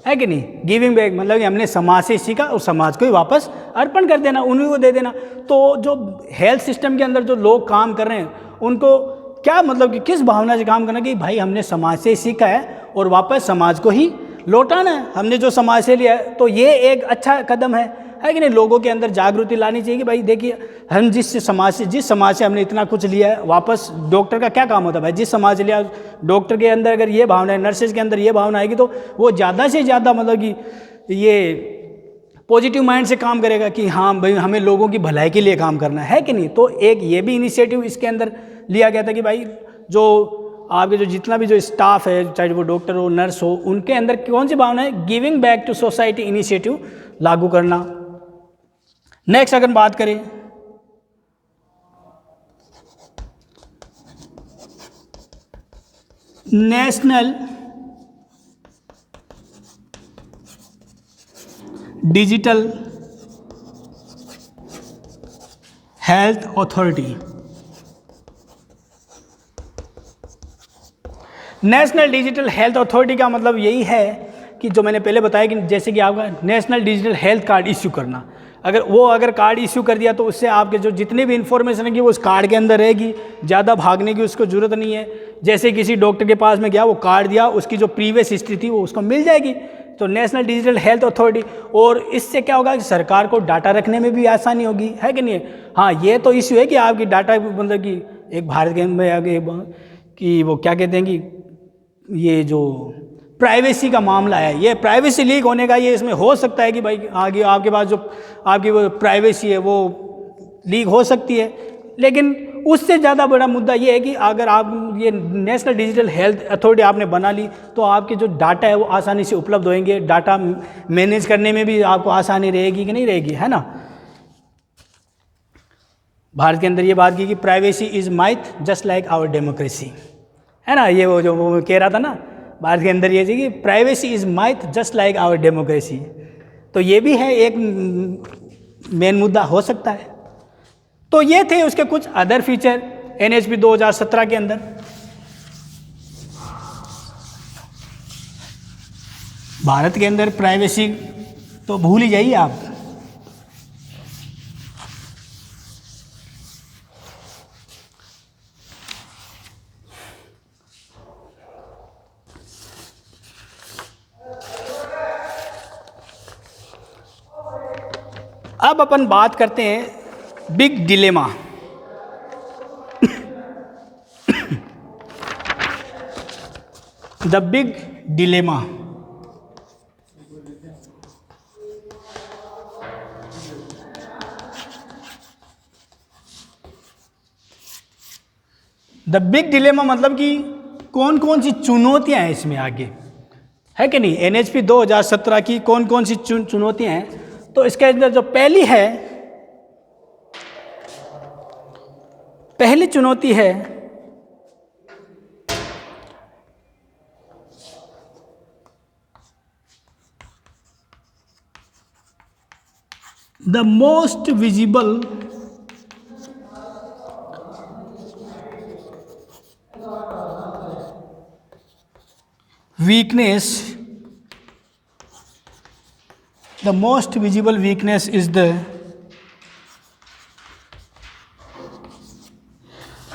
है कि नहीं। गिविंग बैक मतलब कि हमने समाज से सीखा और समाज को ही वापस अर्पण कर देना, उन्हीं को दे देना। तो जो हेल्थ सिस्टम के अंदर जो लोग काम कर रहे हैं, उनको क्या मतलब कि किस भावना से काम करना कि भाई हमने समाज से सीखा है और वापस समाज को ही लौटाना है, हमने जो समाज से लिया है। तो ये एक अच्छा कदम है कि नहीं। लोगों के अंदर जागृति लानी चाहिए कि भाई देखिए, हम जिस समाज से हमने इतना कुछ लिया है, वापस डॉक्टर का क्या काम होता है भाई, जिस समाज से लिया, डॉक्टर के अंदर अगर ये भावना है, नर्सेज के अंदर ये भावना आएगी, तो वो ज़्यादा से ज़्यादा मतलब कि ये पॉजिटिव माइंड से काम करेगा कि हाँ भाई हमें लोगों की भलाई के लिए काम करना है कि नहीं। तो एक ये भी इनिशिएटिव इसके अंदर लिया गया था कि भाई जो आपके जो जितना भी जो स्टाफ है, चाहे वो डॉक्टर हो, नर्स हो, उनके अंदर कौन सी भावना है, giving back to society initiative लागू करना। नेक्स्ट अगर बात करें national digital health authority. National digital health authority का मतलब यही है कि जो मैंने पहले बताया कि जैसे कि आपका national digital health card issue करना, अगर कार्ड इश्यू कर दिया तो उससे आपके जो जितनी भी इंफॉर्मेशन है वो उस कार्ड के अंदर रहेगी, ज़्यादा भागने की उसको ज़रूरत नहीं है। जैसे किसी डॉक्टर के पास में गया, वो कार्ड दिया, उसकी जो प्रीवियस हिस्ट्री थी वो उसको मिल जाएगी। तो नेशनल डिजिटल हेल्थ अथॉरिटी, और इससे क्या होगा कि सरकार को डाटा रखने में भी आसानी होगी, है कि नहीं। हाँ, ये तो इश्यू है कि आपकी डाटा मतलब कि एक भारत के में आगे कि वो क्या कहते हैं कि ये जो प्राइवेसी का मामला है, ये प्राइवेसी लीक होने का, ये इसमें हो सकता है कि भाई आगे आपके पास जो आपकी वो प्राइवेसी है वो लीक हो सकती है। लेकिन उससे ज़्यादा बड़ा मुद्दा ये है कि अगर आप ये नेशनल डिजिटल हेल्थ अथॉरिटी आपने बना ली, तो आपके जो डाटा है वो आसानी से उपलब्ध होंगे, डाटा मैनेज करने में भी आपको आसानी रहेगी कि नहीं रहेगी, है ना। भारत के अंदर ये बात की कि privacy is myth just like our democracy, है ना। ये वो जो वो कह रहा था ना, भारत के अंदर ये चीज़ कि privacy is myth just like our democracy. तो ये भी है एक मेन मुद्दा हो सकता है। तो ये थे उसके कुछ अदर फीचर NHP 2017 के अंदर। भारत के अंदर प्राइवेसी तो भूल ही जाइए आप। अब अपन बात करते हैं big dilemma. The big dilemma. The big dilemma मतलब कि कौन कौन सी चुनौतियां हैं इसमें आगे, है कि नहीं। NHP 2017 की कौन कौन सी चुनौतियां हैं, तो इसके अंदर जो पहली चुनौती है the most visible weakness, the most visible weakness is the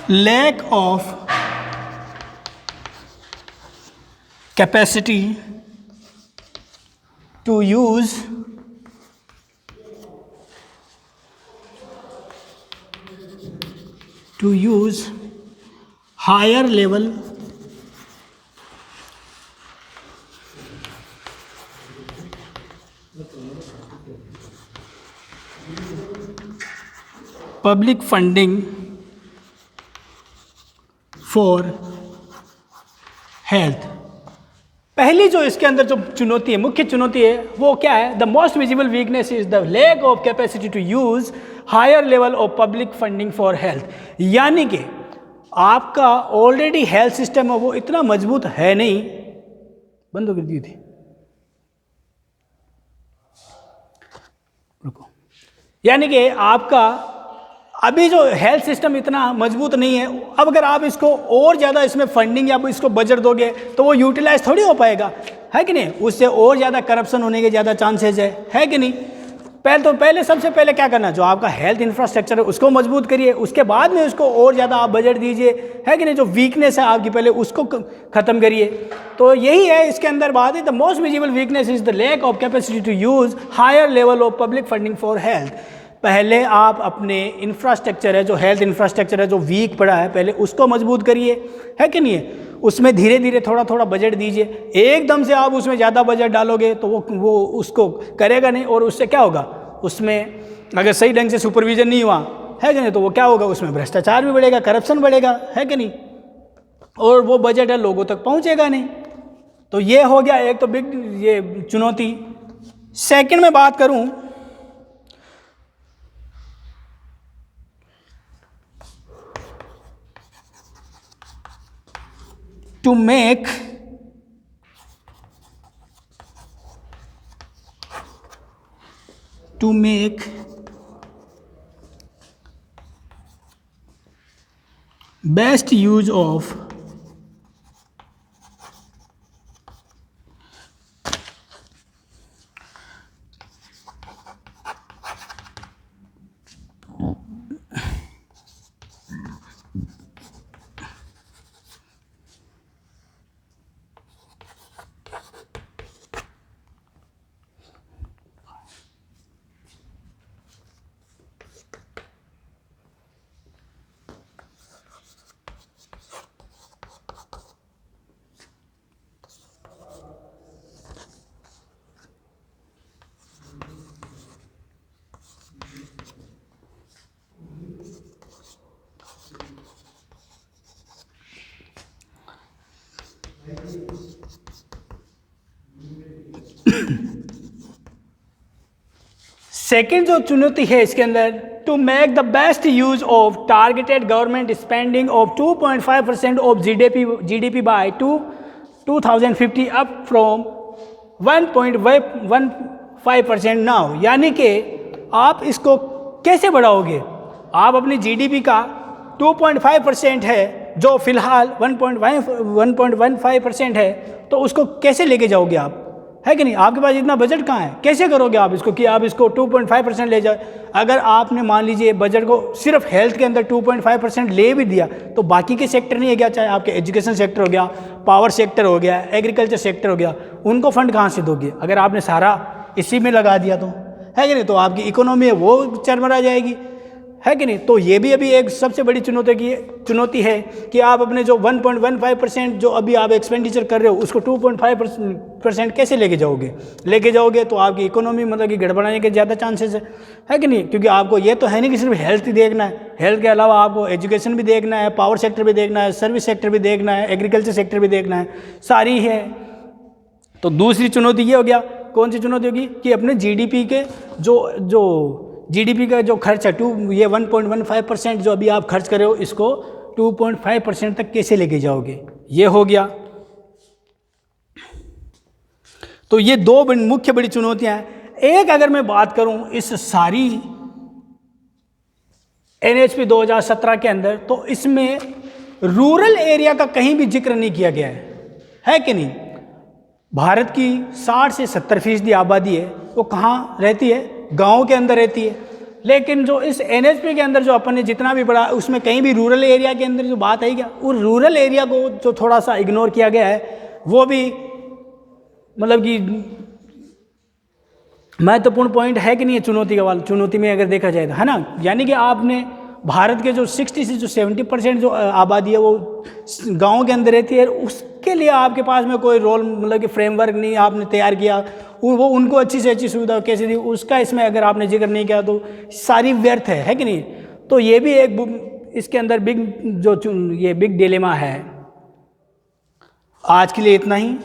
lack of capacity to use higher level public funding for health. पहली जो इसके अंदर जो चुनौती है, मुख्य चुनौती है, वो क्या है? The most visible weakness is the lack of capacity to use higher level of public funding for health. यानी कि आपका ऑलरेडी हेल्थ सिस्टम है वो इतना मजबूत है नहीं, बंद हो गई थी, रुको। यानी कि आपका अभी जो हेल्थ सिस्टम इतना मजबूत नहीं है। अब अगर आप इसको और ज़्यादा इसमें फंडिंग या इसको बजट दोगे तो वो यूटिलाइज थोड़ी हो पाएगा, है कि नहीं? उससे और ज़्यादा करप्शन होने के ज़्यादा चांसेस है कि नहीं? पहले सबसे पहले क्या करना, जो आपका हेल्थ इंफ्रास्ट्रक्चर है उसको मजबूत करिए, उसके बाद में उसको और ज़्यादा आप बजट दीजिए, है कि नहीं? जो वीकनेस है आपकी पहले उसको ख़त्म करिए। तो यही है इसके अंदर बात है, the most visible weakness is the lack of capacity to use higher level of public funding for health. पहले आप अपने इंफ्रास्ट्रक्चर है, जो हेल्थ इंफ्रास्ट्रक्चर है जो वीक पड़ा है, पहले उसको मजबूत करिए, है कि नहीं? उसमें धीरे धीरे थोड़ा थोड़ा बजट दीजिए। एकदम से आप उसमें ज़्यादा बजट डालोगे तो वो उसको करेगा नहीं, और उससे क्या होगा, उसमें अगर सही ढंग से सुपरविजन नहीं हुआ, है कि नहीं, तो वो क्या होगा, उसमें भ्रष्टाचार भी बढ़ेगा, करप्शन बढ़ेगा, है कि नहीं? और वो बजट है लोगों तक पहुँचेगा नहीं। तो ये हो गया एक तो बिग ये चुनौती। सेकंड में बात करूँ to make best use of second जो चुनौती है इसके अंदर, to make the best use of targeted government spending of 2.5% of GDP by 2050 up from 1.15% now. यानी कि आप इसको कैसे बढ़ाओगे? आप अपनी जीडीपी का 2.5% है जो फिलहाल 1.15% है, तो उसको कैसे लेके जाओगे आप, है कि नहीं? आपके पास इतना बजट कहाँ है? कैसे करोगे आप इसको कि आप इसको 2.5% ले जाए? अगर आपने मान लीजिए बजट को सिर्फ हेल्थ के अंदर 2.5% ले भी दिया, तो बाकी के सेक्टर नहीं है क्या? चाहे आपके एजुकेशन सेक्टर हो गया, पावर सेक्टर हो गया, एग्रीकल्चर सेक्टर हो गया, उनको फंड कहाँ से दोगे अगर आपने सारा इसी में लगा दिया? तो है कि नहीं? तो आपकी इकोनॉमी है वो चरमरा जाएगी, है कि नहीं? तो ये भी अभी एक सबसे बड़ी चुनौती है कि आप अपने जो 1.15% जो अभी आप एक्सपेंडिचर कर रहे हो उसको 2.5% कैसे लेके जाओगे? तो आपकी इकोनॉमी मतलब कि गड़बड़ाने के ज़्यादा चांसेस है कि नहीं? क्योंकि आपको ये तो है नहीं कि सिर्फ हेल्थ ही देखना है, हेल्थ के अलावा आपको एजुकेशन भी देखना है, पावर सेक्टर भी देखना है, सर्विस सेक्टर भी देखना है, एग्रीकल्चर सेक्टर भी देखना है, सारी है। तो दूसरी चुनौती ये हो गया, कौन सी चुनौती होगी कि अपने जीडीपी के जो जीडीपी का जो खर्च है 1.15% जो अभी आप खर्च कर रहे हो, इसको 2.5% तक कैसे लेके जाओगे? ये हो गया। तो ये दो मुख्य बड़ी चुनौतियां हैं। एक अगर मैं बात करूं इस सारी एनएचपी 2017 के अंदर, तो इसमें रूरल एरिया का कहीं भी जिक्र नहीं किया गया है कि नहीं? भारत की 60 से 70% आबादी है वो कहाँ रहती है? गाँव के अंदर रहती है। लेकिन जो इस एनएचपी के अंदर जो अपन ने जितना भी पढ़ा, उसमें कहीं भी रूरल एरिया के अंदर जो बात है क्या, वो रूरल एरिया को जो थोड़ा सा इग्नोर किया गया है, वो भी मतलब कि महत्वपूर्ण पॉइंट है कि नहीं है चुनौती में अगर देखा जाए तो, है ना? यानी कि आपने भारत के जो 60 से जो 70% जो आबादी है वो गाँव के अंदर रहती है, उसके लिए आपके पास में कोई रोल मतलब कि फ्रेमवर्क नहीं आपने तैयार किया, वो उनको अच्छी से अच्छी सुविधा कैसे दी उसका इसमें अगर आपने जिक्र नहीं किया तो सारी व्यर्थ है कि नहीं। तो ये भी एक इसके अंदर ये बिग डिलेमा है। आज के लिए इतना ही,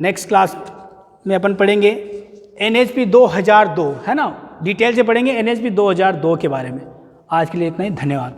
नेक्स्ट क्लास में अपन पढ़ेंगे NHP 2002, है ना, डिटेल से पढ़ेंगे NHP 2002 के बारे में। आज के लिए इतना ही, धन्यवाद।